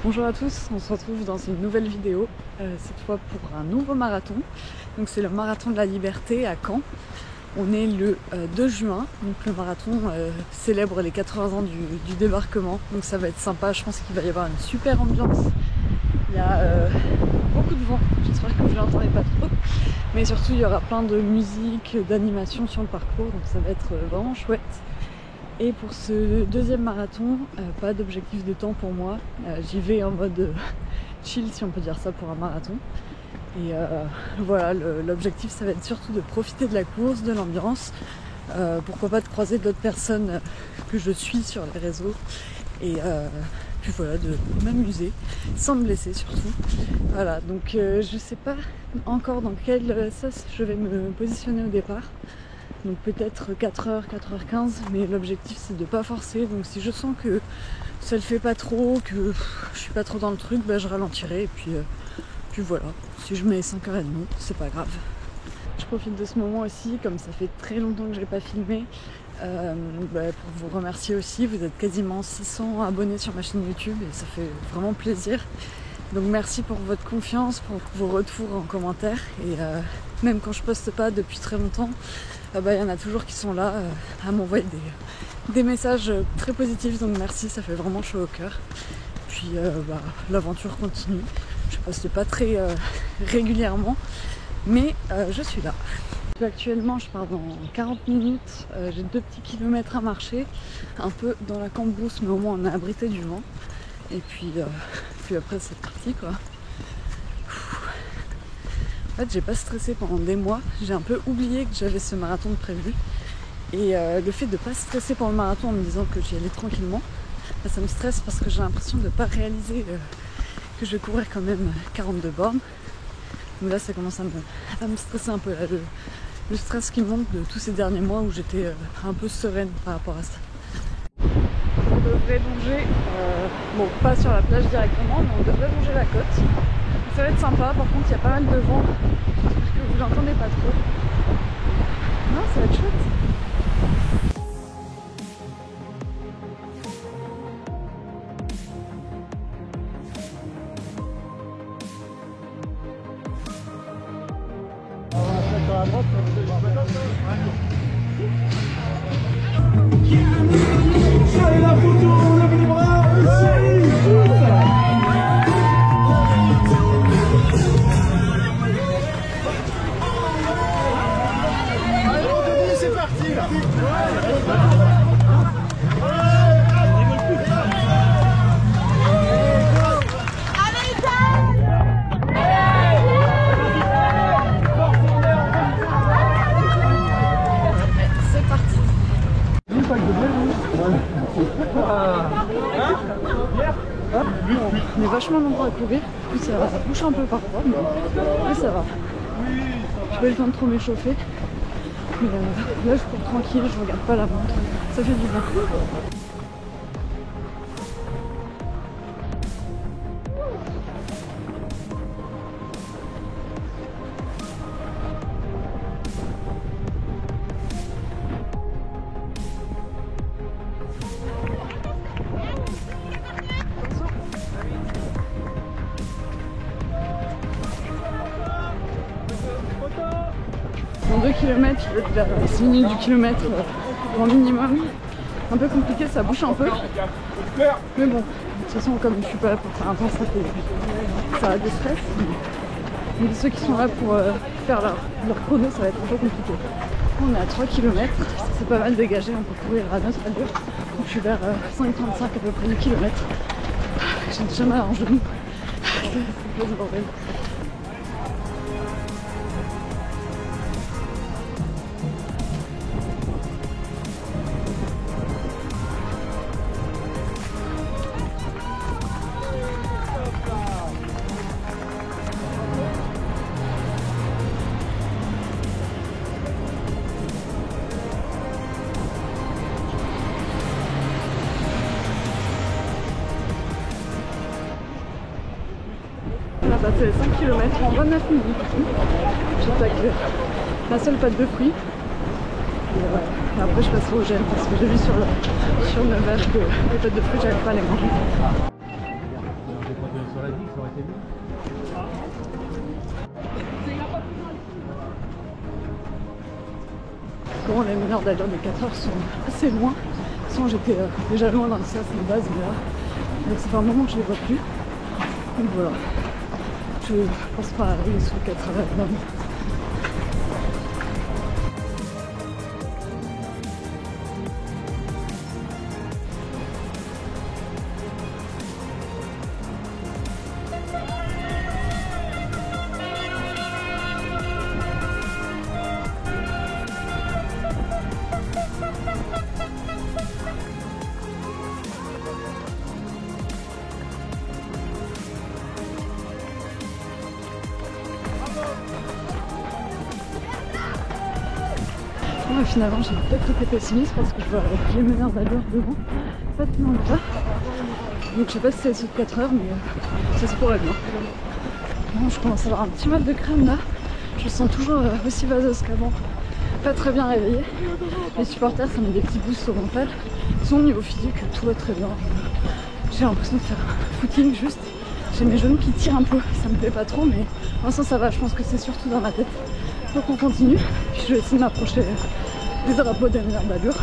Bonjour à tous, on se retrouve dans une nouvelle vidéo, cette fois pour un nouveau marathon. Donc c'est le marathon de la liberté à Caen. On est le 2 juin, donc le marathon célèbre les 80 ans du débarquement. Donc ça va être sympa, je pense qu'il va y avoir une super ambiance. Il y a beaucoup de vent, j'espère que vous ne l'entendez pas trop. Mais surtout il y aura plein de musique, d'animation sur le parcours, donc ça va être vraiment chouette. Et pour ce deuxième marathon, pas d'objectif de temps pour moi. J'y vais en mode chill, si on peut dire ça, pour un marathon. Et voilà, l'objectif, ça va être surtout de profiter de la course, de l'ambiance. Pourquoi pas de croiser d'autres personnes que je suis sur les réseaux. Et puis voilà, de m'amuser, sans me blesser surtout. Voilà, donc je sais pas encore dans quel sas je vais me positionner au départ. Donc peut-être 4h, 4h15, mais l'objectif c'est de pas forcer. Donc si je sens que ça le fait pas trop, que je suis pas trop dans le truc, bah, je ralentirai et puis voilà. Si je mets 5h30, c'est pas grave. Je profite de ce moment aussi, comme ça fait très longtemps que j'ai pas filmé, pour vous remercier aussi. Vous êtes quasiment 600 abonnés sur ma chaîne YouTube et ça fait vraiment plaisir. Donc merci pour votre confiance, pour vos retours en commentaire. Et même quand je poste pas depuis très longtemps, il y en a toujours qui sont là à m'envoyer des messages très positifs. Donc merci, ça fait vraiment chaud au cœur. Puis l'aventure continue. Je poste pas très régulièrement, mais je suis là. Actuellement je pars dans 40 minutes, j'ai 2 petits kilomètres à marcher, un peu dans la cambrousse, mais au moins on est abrité du vent. Et puis après c'est parti quoi. En fait j'ai pas stressé pendant des mois, j'ai un peu oublié que j'avais ce marathon de prévu. Et le fait de pas stresser pendant le marathon en me disant que j'y allais tranquillement, ça me stresse parce que j'ai l'impression de pas réaliser que je vais courir quand même 42 bornes. Donc là ça commence à me stresser un peu là, le stress qui monte de tous ces derniers mois où j'étais un peu sereine par rapport à ça. On devrait longer, bon pas sur la plage directement, mais on devrait longer la côte. Ça va être sympa, par contre il y a pas mal de vent, j'espère que vous l'entendez pas trop. Non, ça va être chouette. Allez la photo, levez les bras, allez, c'est parti là. On est vachement nombreux à courir, du coup ça bouge un peu parfois, mais ça va. J'ai pas eu le temps de trop m'échauffer. Mais là je cours tranquille, je regarde pas la montre, ça fait du bien. Dans 2 km, je vais être vers 6 minutes du kilomètre grand minimum. Un peu compliqué, ça bouge un peu. Mais bon, de toute façon, comme je suis pas là pour faire un temps, ça a des stress. Mais ceux qui sont là pour faire leur chrono, ça va être un peu compliqué. On est à 3 km, c'est pas mal dégagé, on peut courir à notre allure. Donc je suis vers 5,35 à peu près du kilomètre. J'ai déjà mal en genou. C'est pas du bordel. On a passé les 5 km en 29 minutes. J'attaque la seule pâte de fruits. Et après je passerai au gel parce que j'ai vu sur le verre que les pâtes de fruits j'arrive pas à les manger. Bon, les meneurs d'allure des 4 heures sont assez loin. Sinon j'étais déjà loin dans le sas de base, mais là ça fait un moment que je les vois plus. Donc voilà, je pense pas arriver sous 4 heures vraiment. Ouais, finalement j'ai peut-être été pessimiste parce que je vois les meneurs d'allure devant, pas tellement le cas. Donc je sais pas si c'est sous 4 heures, mais ça se pourrait bien. Bon, je commence à avoir un petit mal de crème là, je me sens toujours aussi vaseuse qu'avant, pas très bien réveillée. Les supporters ça met des petits boosts au mental, sinon au niveau physique tout va très bien. J'ai l'impression de faire un footing juste, j'ai mes genoux qui tirent un peu, ça me plaît pas trop mais pour l'instant ça va, je pense que c'est surtout dans ma tête. Donc on continue, puis je vais essayer de m'approcher des drapeaux des meneurs d'allure.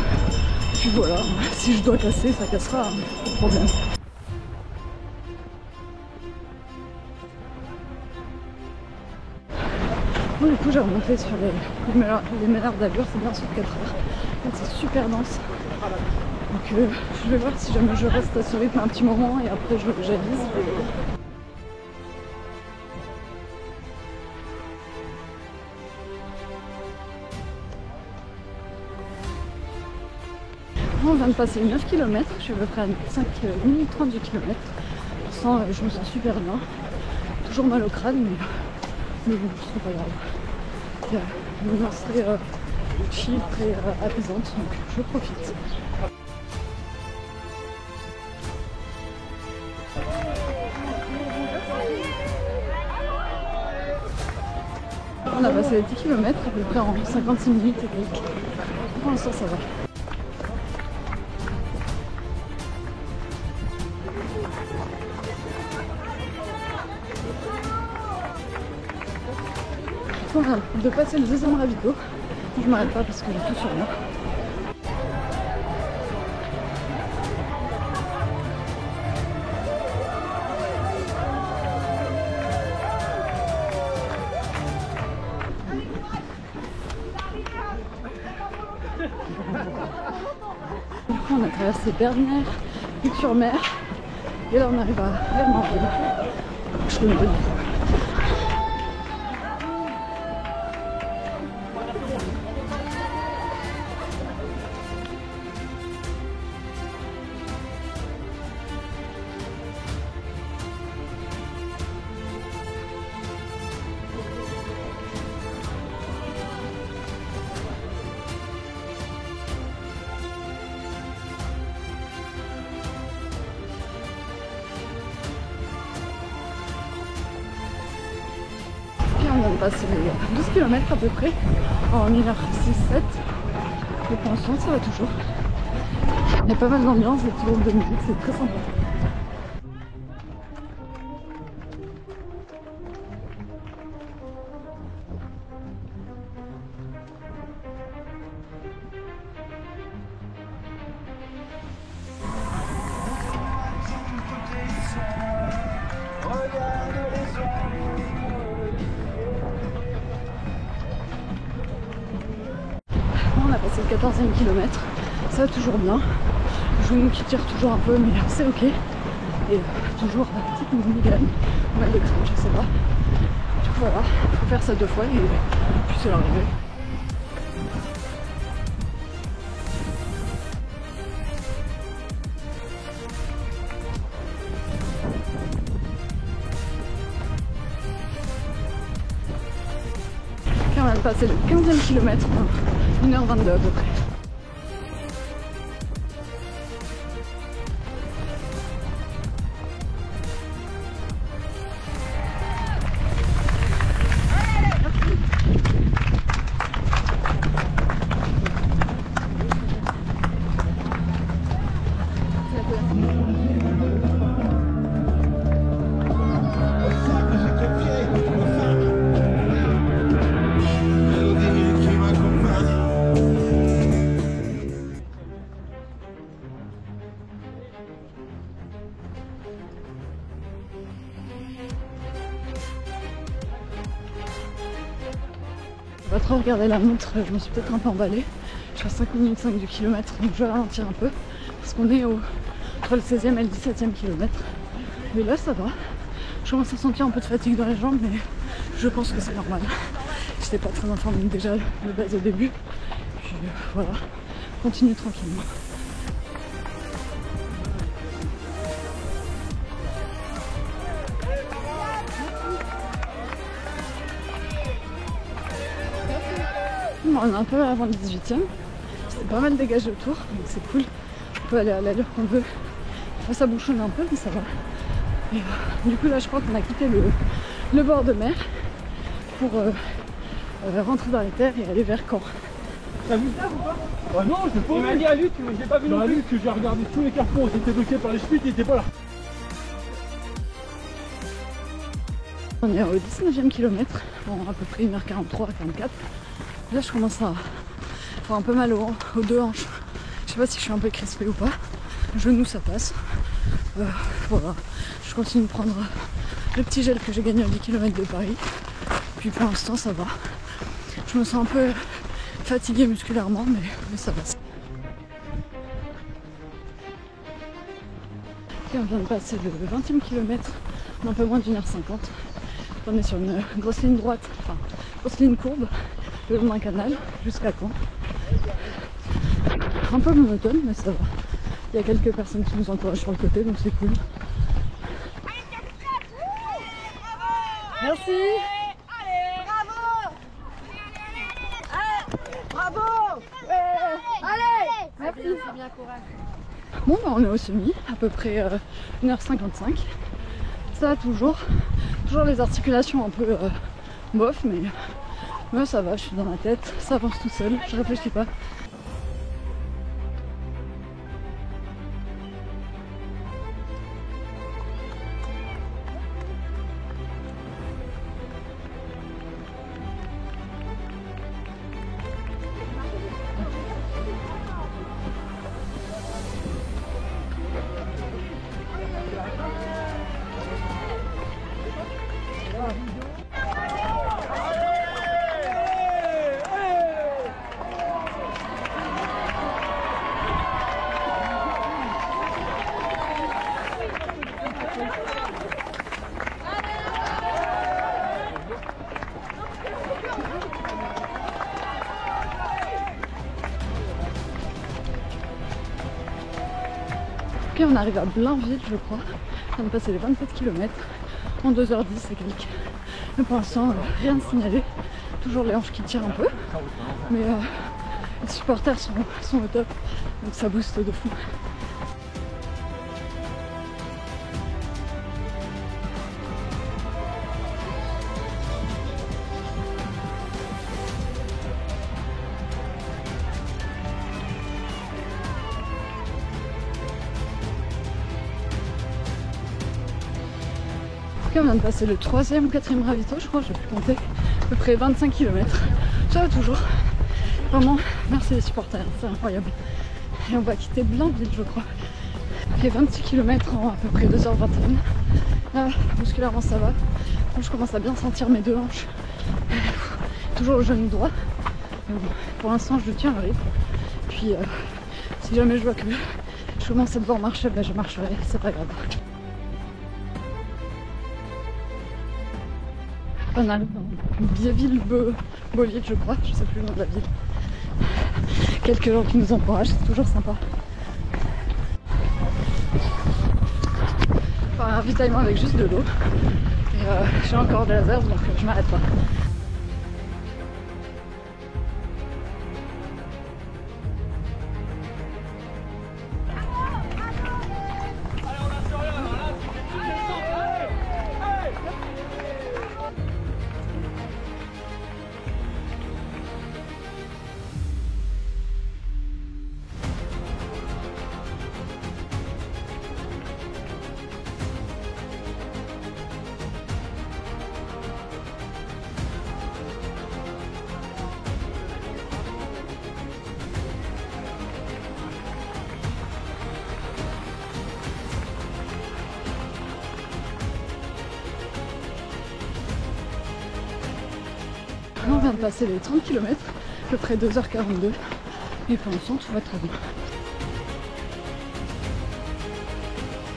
Puis voilà, si je dois casser, ça cassera, hein, pas de problème. Bon, du coup j'ai remonté sur les meneurs d'allure, c'est bien sur 4 heures. En fait, c'est super dense. Donc je vais voir si jamais je reste à ce rythme un petit moment et après j'avise. On vient de passer 9 km, je suis à peu près à 5 minutes 30 du kilomètre. Je me sens super bien. Toujours mal au crâne, mais bon, c'est pas grave. L'ambiance très chill, très apaisante, donc je profite. On a passé les 10 km à peu près en 56 minutes et quelques. Pour l'instant ça va. Voilà, de passer le deuxième ravito. Je m'arrête pas parce que j'ai tout sur moi. Du coup on a traversé Bernières, Luc-sur-Mer et là on arrive à Vermanville. Je connais pas du tout. On vient de passer les 12 km à peu près en 1h06-7 et pour l'instant ça va toujours. Il y a pas mal d'ambiance et tout le monde de musique, c'est très sympa. On a passé le 14e kilomètre, ça va toujours bien. Le genou qui tire toujours un peu, mais c'est ok. Et toujours la petite migraine, mal de crâne, je sais pas. Du coup voilà, il faut faire ça 2 fois et puis c'est l'arrivée. On vient de passer le 15e kilomètre en 1h22 à peu près. pas trop regardé la montre, je me suis peut-être un peu emballée. Je suis à 5 minutes 5 du kilomètre, donc je vais ralentir un peu. Parce qu'on est entre le 16e et le 17e kilomètre. Mais là ça va. Je commence à sentir un peu de fatigue dans les jambes, mais je pense que c'est normal. J'étais pas très informée déjà de base au début. Puis voilà, continue tranquillement. Bon, on est un peu avant le 18e. C'est pas mal dégagé autour, donc c'est cool. On peut aller à l'allure qu'on veut. Enfin, ça bouchonne un peu, mais ça va. Et, du coup là je crois qu'on a quitté le bord de mer pour rentrer dans les terres et aller vers Caen. T'as vu ça ou pas? Ah non, je l'ai pas vu. Il m'a dit à Luc, je l'ai pas vu non plus. Luc, j'ai regardé tous les carrefours, ils étaient bloqués par les chemises, il était pas là. On est au 19e kilomètre, bon, à peu près 1h43 à 44. Là je commence à avoir un peu mal aux deux hanches. Je sais pas si je suis un peu crispée ou pas. Genou ça passe. Voilà, je continue de prendre le petit gel que j'ai gagné à 10 km de Paris. Puis pour l'instant ça va. Je me sens un peu fatiguée musculairement, mais ça va. Et on vient de passer le 20e kilomètre en un peu moins d'1h50. On est sur une grosse ligne droite, enfin grosse ligne courbe, le long d'un canal jusqu'à Caen. Un peu monotone, mais ça va. Il y a quelques personnes qui nous encouragent sur le côté, donc c'est cool. Merci. Allez, bravo. Bravo. Allez. Merci. C'est bien, courage. Bon, bah, on est au semi, à peu près 1h55. Ça va toujours les articulations un peu bof, mais ça va, je suis dans ma tête, ça avance tout seul, je réfléchis pas. Ok, on arrive à Blainville, je crois. On vient de passer les 27 km en 2h10 et quelques. Mais pour l'instant, rien de signalé. Toujours les hanches qui tirent un peu. Mais les supporters sont au top, donc ça booste de fou. On vient de passer le 3e ou 4e ravito, je crois, je vais plus compter, à peu près 25 km. Ça va toujours. Vraiment, merci les supporters, c'est incroyable. Et on va quitter Blainville, je crois. Ok, 26 km en à peu près 2h21. Là, musculairement ça va. Donc, je commence à bien sentir mes deux hanches. Toujours le genou droit. Mais bon, pour l'instant, je tiens le rythme. Puis, si jamais je vois que je commence à devoir marcher, ben, je marcherai, c'est pas grave. On arrive dans Biéville-Beauville, je crois, je sais plus le nom de la ville. Quelques gens qui nous encouragent, c'est toujours sympa. Enfin, un ravitaillement avec juste de l'eau. Et j'ai encore de la réserve, donc je m'arrête pas. vient de passer les 30 km, à peu près 2h42. Et pour l'instant, tout va très bien.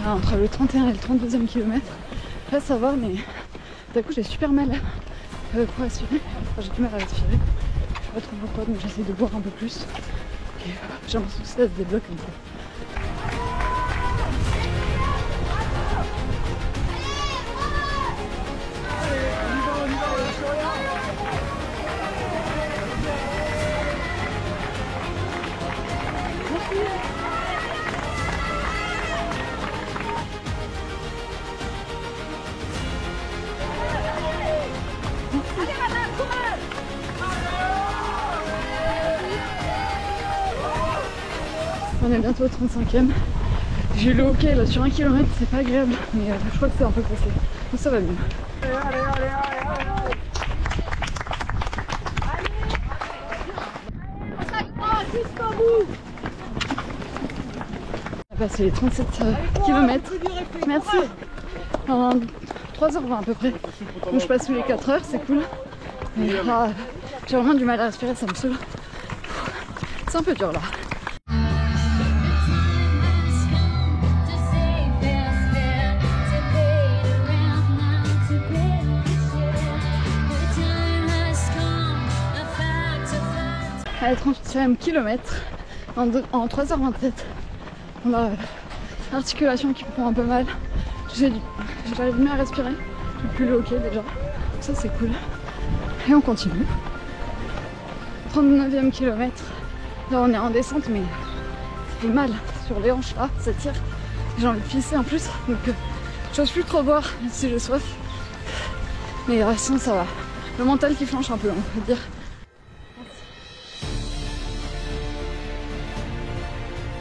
Ah, entre le 31 et le 32e kilomètre, là ça va, mais d'un coup j'ai super mal pour respirer. Enfin, j'ai du mal à respirer. Je sais pas trop pourquoi, donc j'essaie de boire un peu plus. Et j'ai l'impression que ça se débloque un peu. On est bientôt au 35e. J'ai eu le hockey là sur 1 km, c'est pas agréable, mais je crois que c'est un peu passé. Donc ça va mieux. On a passé les 37 km. Merci. En 3h20 à peu près. Donc je passe tous les 4 heures, c'est cool. Mais j'ai vraiment du mal à respirer, ça me saoule. C'est un peu dur là. À la 38e kilomètre, en 3h27, on a l'articulation qui me prend un peu mal. J'arrive mieux à respirer, j'ai plus le hockey déjà, ça c'est cool. Et on continue. 39e kilomètre, là on est en descente mais ça fait mal sur les hanches là, ça tire. J'ai envie de pisser en plus, donc j'ose plus trop boire si j'ai soif. Mais sinon ça va. Le mental qui flanche un peu, on peut dire.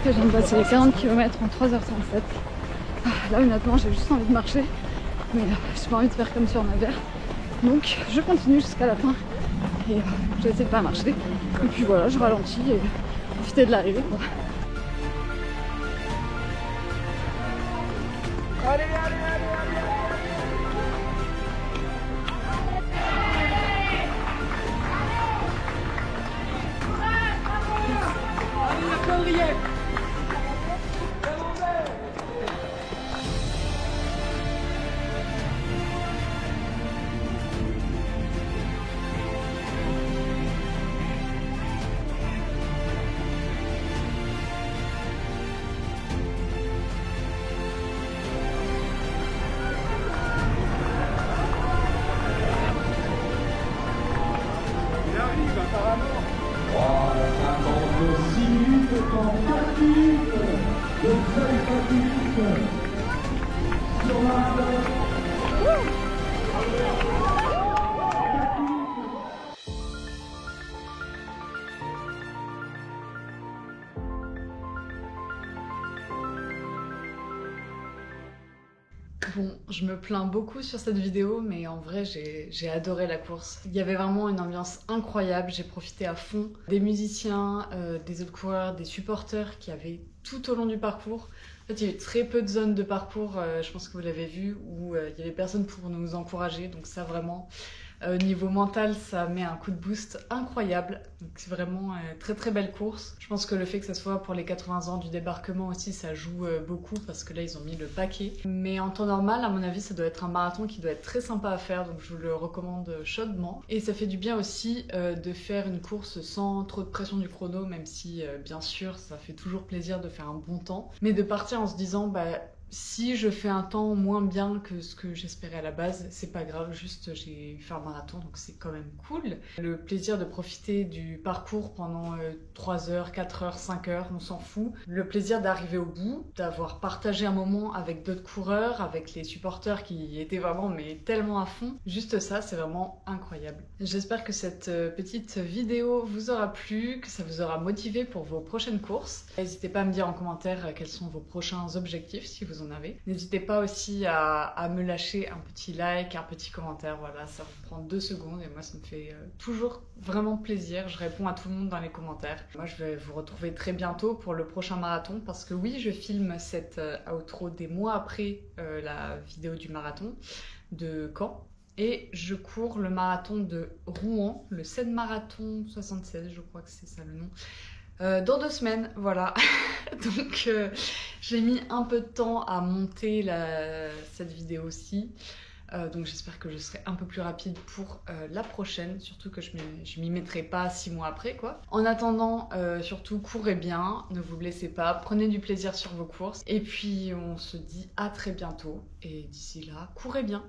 Je viens de passer les 40 km en 3h37. Là honnêtement j'ai juste envie de marcher, mais j'ai pas envie de faire comme sur ma verre. Donc je continue jusqu'à la fin et j'essaie de pas marcher. Et puis voilà, je ralentis et profiter de l'arrivée quoi. Allez, allez, allez, allez. Bon, je me plains beaucoup sur cette vidéo, mais en vrai, j'ai adoré la course. Il y avait vraiment une ambiance incroyable, j'ai profité à fond. Des musiciens, des autres coureurs, des supporters qui avaient tout au long du parcours. En fait, il y a eu très peu de zones de parcours, je pense que vous l'avez vu, où il y avait personne pour nous encourager, donc ça vraiment... niveau mental, ça met un coup de boost incroyable. Donc c'est vraiment très très belle course. Je pense que le fait que ça soit pour les 80 ans du débarquement aussi, ça joue beaucoup parce que là ils ont mis le paquet. Mais en temps normal, à mon avis, ça doit être un marathon qui doit être très sympa à faire, donc je vous le recommande chaudement. Et ça fait du bien aussi de faire une course sans trop de pression du chrono, même si bien sûr ça fait toujours plaisir de faire un bon temps. Mais de partir en se disant bah si je fais un temps moins bien que ce que j'espérais à la base, c'est pas grave, juste j'ai fait un marathon donc c'est quand même cool. Le plaisir de profiter du parcours pendant 3 heures, 4 heures, 5 heures, on s'en fout. Le plaisir d'arriver au bout, d'avoir partagé un moment avec d'autres coureurs, avec les supporters qui étaient vraiment mais tellement à fond. Juste ça, c'est vraiment incroyable. J'espère que cette petite vidéo vous aura plu, que ça vous aura motivé pour vos prochaines courses. N'hésitez pas à me dire en commentaire quels sont vos prochains objectifs si vous en avez. N'hésitez pas aussi à me lâcher un petit like, un petit commentaire, voilà, ça vous prend 2 secondes et moi ça me fait toujours vraiment plaisir. Je réponds à tout le monde dans les commentaires. Moi je vais vous retrouver très bientôt pour le prochain marathon parce que oui, je filme cette outro des mois après la vidéo du marathon de Caen. et je cours le marathon de Rouen, le Seine Marathon 76, je crois que c'est ça le nom. Dans 2 semaines, voilà. Donc j'ai mis un peu de temps à monter cette vidéo-ci. Donc j'espère que je serai un peu plus rapide pour la prochaine, surtout que je m'y mettrai pas 6 mois après quoi. En attendant, surtout courez bien, ne vous blessez pas, prenez du plaisir sur vos courses. Et puis on se dit à très bientôt. Et d'ici là, courez bien.